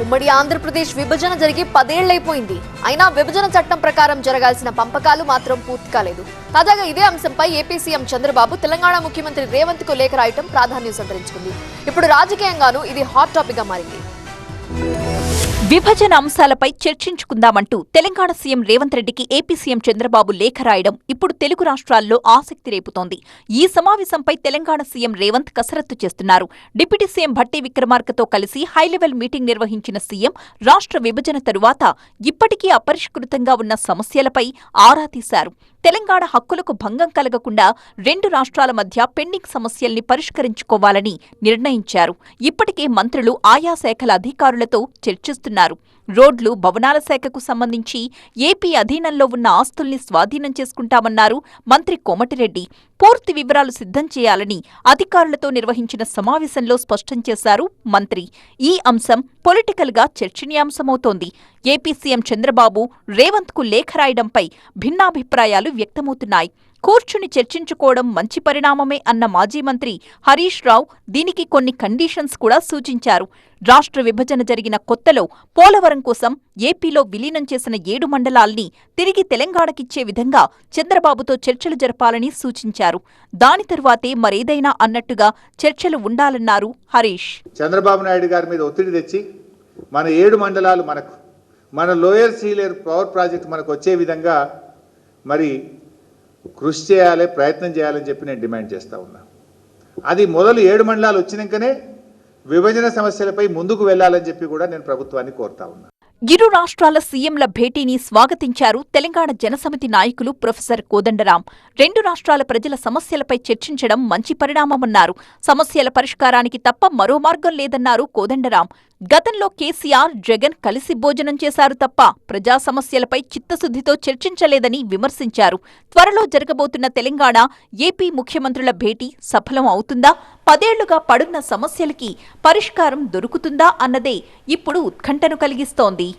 ఉమ్మడి ఆంధ్రప్రదేశ్ విభజన జరిగి 10 ఏళ్లైపోయింది. అయినా విభజన చట్టం ప్రకారం జరగాల్సిన పంపకాలు మాత్రం పూర్తి కాలేదు. తాజాగా ఇదే అంశంపై ఏపీ సీఎం చంద్రబాబు తెలంగాణ ముఖ్యమంత్రి రేవంత్ కు లేఖ రాయటం ప్రాధాన్యం సంతరించుకుంది. ఇప్పుడు రాజకీయంగానూ ఇది హాట్ టాపిక్ గా మారింది. విభజన అంశాలపై చర్చించుకుందామంటూ తెలంగాణ సీఎం రేవంత్ రెడ్డికి ఏపీ సీఎం చంద్రబాబు లేఖ రాయడం ఇప్పుడు తెలుగు రాష్ట్రాల్లో ఆసక్తి రేపుతోంది. ఈ సమావేశంపై తెలంగాణ సీఎం రేవంత్ కసరత్తు చేస్తున్నారు. డిప్యూటీ సీఎం భట్టి విక్రమార్కతో కలిసి హైలెవెల్ మీటింగ్ నిర్వహించిన సీఎం రాష్ట్ర విభజన తరువాత ఇప్పటికీ అపరిష్కృతంగా ఉన్న సమస్యలపై ఆరా తీశారు. తెలంగాణ హక్కులకు భంగం కలగకుండా 2 రాష్ట్రాల మధ్య పెండింగ్ సమస్యల్ని పరిష్కరించుకోవాలని నిర్ణయించారు. ఇప్పటికే మంత్రులు ఆయా శాఖల అధికారులతో చర్చిస్తున్నారు. రోడ్లు, భవనాల శాఖకు సంబంధించి ఏపీ అధీనంలో ఉన్న ఆస్తుల్ని స్వాధీనం చేసుకుంటామన్నారు మంత్రి కోమటిరెడ్డి. పూర్తి వివరాలు సిద్ధం చేయాలని అధికారులతో నిర్వహించిన సమావేశంలో స్పష్టం చేశారు మంత్రి. ఈ అంశం పొలిటికల్ గా చర్చనీయాంశమవుతోంది. ఏపీ సీఎం చంద్రబాబు రేవంత్ కు లేఖ రాయడంపై భిన్నాభిప్రాయాలు వ్యక్తమవుతున్నాయి. కూర్చుని చర్చించుకోవడం మంచి పరిణామమే అన్న మాజీ మంత్రి హరీష్ రావు దీనికి కొన్ని కండిషన్స్ కూడా సూచించారు. రాష్ట్ర విభజన జరిగిన కొత్తలో పోలవరం కోసం ఏపీలో విలీనం చేసిన 7 మండలాల్ని తిరిగి తెలంగాణకిచ్చే విధంగా చంద్రబాబుతో చర్చలు జరపాలని సూచించారు. దాని తరువాతే మరేదైనా అన్నట్టుగా చర్చలు ఉండాలన్నారు హరీష్. చంద్రబాబు నాయుడు గారి మీద ఒత్తిడి తెచ్చి మన 7 మండలాలు మన లోయర్ సీలేర్ పవర్ ప్రాజెక్ట్ మనకు వచ్చే విధంగా మరి కృషి చేయాలి, ప్రయత్నం చేయాలని చెప్పి నేను డిమాండ్ చేస్తూ ఉన్నా. అది మొదలు 7 మండలాలు వచ్చినాకనే విభజన సమస్యలపై ముందుకు వెళ్లాలని చెప్పి కూడా నేను ప్రభుత్వాన్ని కోరుతా ఉన్నా. ఇరు రాష్ట్రాల సీఎంల భేటీని స్వాగతించారు తెలంగాణ జనసమితి నాయకులు ప్రొఫెసర్ కోదండరాం. 2 రాష్ట్రాల ప్రజల సమస్యలపై చర్చించడం మంచి పరిణామమన్నారు. సమస్యల పరిష్కారానికి తప్ప మరో మార్గం లేదన్నారు కోదండరాం. గతంలో కేసీఆర్, జగన్ కలిసి భోజనం చేశారు తప్ప ప్రజా సమస్యలపై చిత్తశుద్ధితో చర్చించలేదని విమర్శించారు. త్వరలో జరగబోతున్న తెలంగాణ, ఏపీ ముఖ్యమంత్రుల భేటీ సఫలం అవుతుందా? 10 ఏళ్లుగా పడున్న సమస్యలకి పరిష్కారం దొరుకుతుందా అన్నదే ఇప్పుడు ఉత్కంఠను కలిగిస్తోంది.